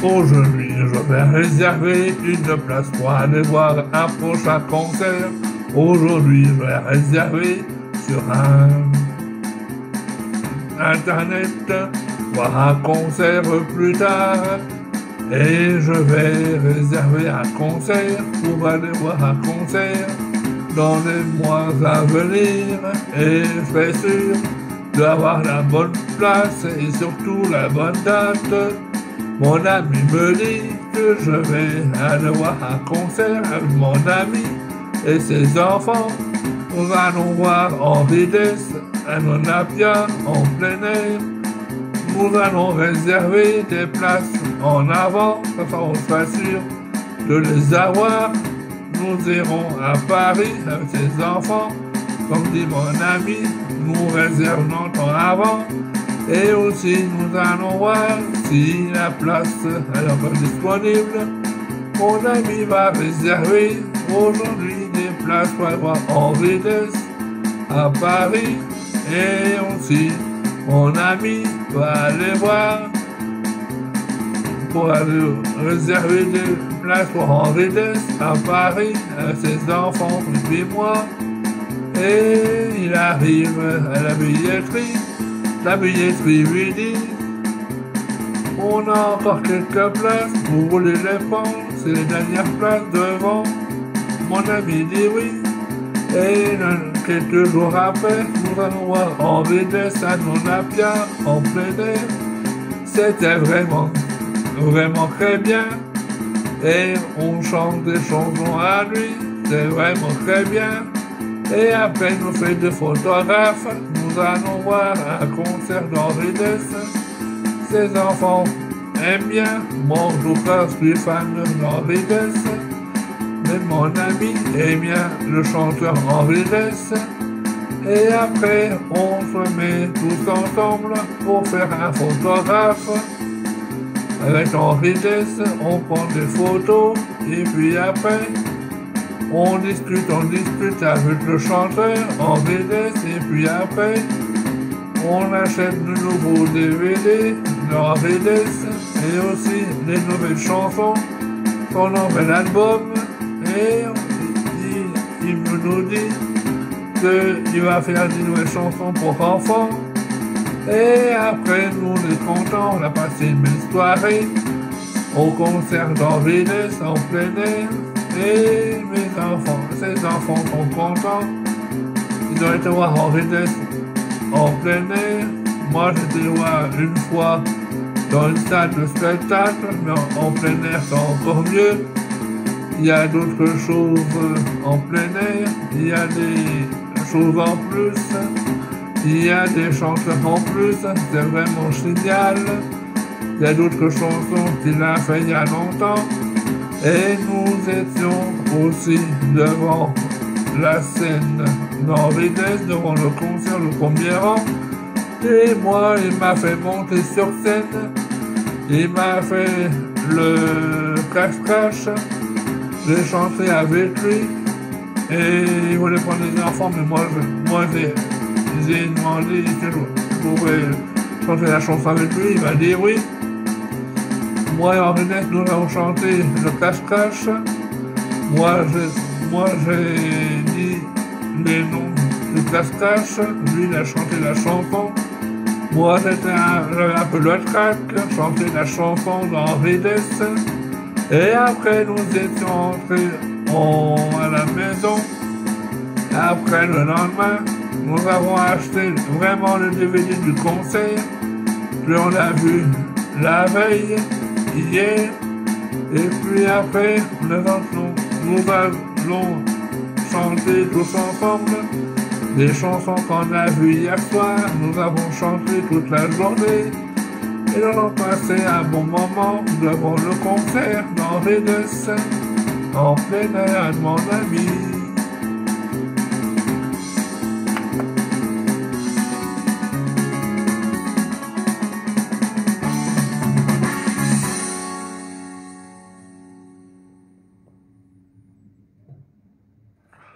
Aujourd'hui, je vais réserver une place pour aller voir un prochain concert. Aujourd'hui, je vais réserver sur Internet, voir un concert plus tard. Et je vais réserver un concert pour aller voir un concert dans les mois à venir. Et je serai sûr d'avoir la bonne place et surtout la bonne date. Mon ami me dit que je vais aller voir un concert avec mon ami et ses enfants. Nous allons voir Henri Dess à Nonapia en plein air. Nous allons réserver des places en avant, comme ça on sera sûr de les avoir. Nous irons à Paris avec ses enfants. Comme dit mon ami, nous réservons en avant. Et aussi, nous allons voir si la place est encore disponible. Mon ami va réserver aujourd'hui des places pour aller voir Henri Dess à Paris. Et aussi, mon ami va aller voir pour aller réserver des places pour Henri Dess à Paris avec ses enfants depuis moi. Et il arrive à la billetterie. La billetterie lui dit: on a encore quelques places, vous voulez les prendre, c'est les dernières places devant. Mon ami dit oui. Et quelques jours après, nous allons voir Henri Dess à Nonapia en plein air. C'était vraiment très bien. Et on chante des chansons à lui, c'est vraiment très bien. Et après, nous faisons des photographes. Nous allons voir un concert d'Henri Dess. Ses enfants aiment bien. Moi, en tout cas, je suis fan d'Henri Dess. Mais mon ami aime bien le chanteur Henri Dess. Et après, on se met tous ensemble pour faire un photographe. Avec Henri Dess, on prend des photos. Et puis après, on discute avec le chanteur Henri Dess, et puis après, on achète de nouveaux DVD d'Henri Dess, et aussi les nouvelles chansons, son nouvel album, et il nous dit qu'il va faire des nouvelles chansons pour enfants. Et après, nous, on est contents, on a passé une belle soirée au concert d'Henri Dess en plein air. Et ses enfants sont contents. Ils ont été voir Henri Dess en plein air. Moi, j'ai été voir une fois dans une salle de spectacle, mais en plein air, c'est encore mieux. Il y a d'autres choses en plein air. Il y a des choses en plus. Il y a des chanteurs en plus. C'est vraiment génial. Il y a d'autres chansons qu'il a fait il y a longtemps. Et nous étions aussi devant la scène d'Henri Dess, devant le concert, le premier rang. Et moi, il m'a fait monter sur scène. Il m'a fait le crash-crash. J'ai chanté avec lui. Et il voulait prendre les enfants, mais moi j'ai demandé si je pouvais chanter la chanson avec lui. Il m'a dit oui. Moi et Henri Dess, nous avons chanté le cache-cache. Moi, j'ai dit les noms du cache-cache. Lui, il a chanté la chanson. Moi, j'avais un peu le track, chanté la chanson d'Henri Dess. Et après, nous étions entrés à la maison. Après, le lendemain, nous avons acheté vraiment le DVD du concert. Puis on l'a vu la veille. Hier, et puis après, nous allons chanter tous ensemble des chansons qu'on a vues hier soir. Nous avons chanté toute la journée et nous avons passé un bon moment devant le concert d'Henri Dess en plein air, mon ami.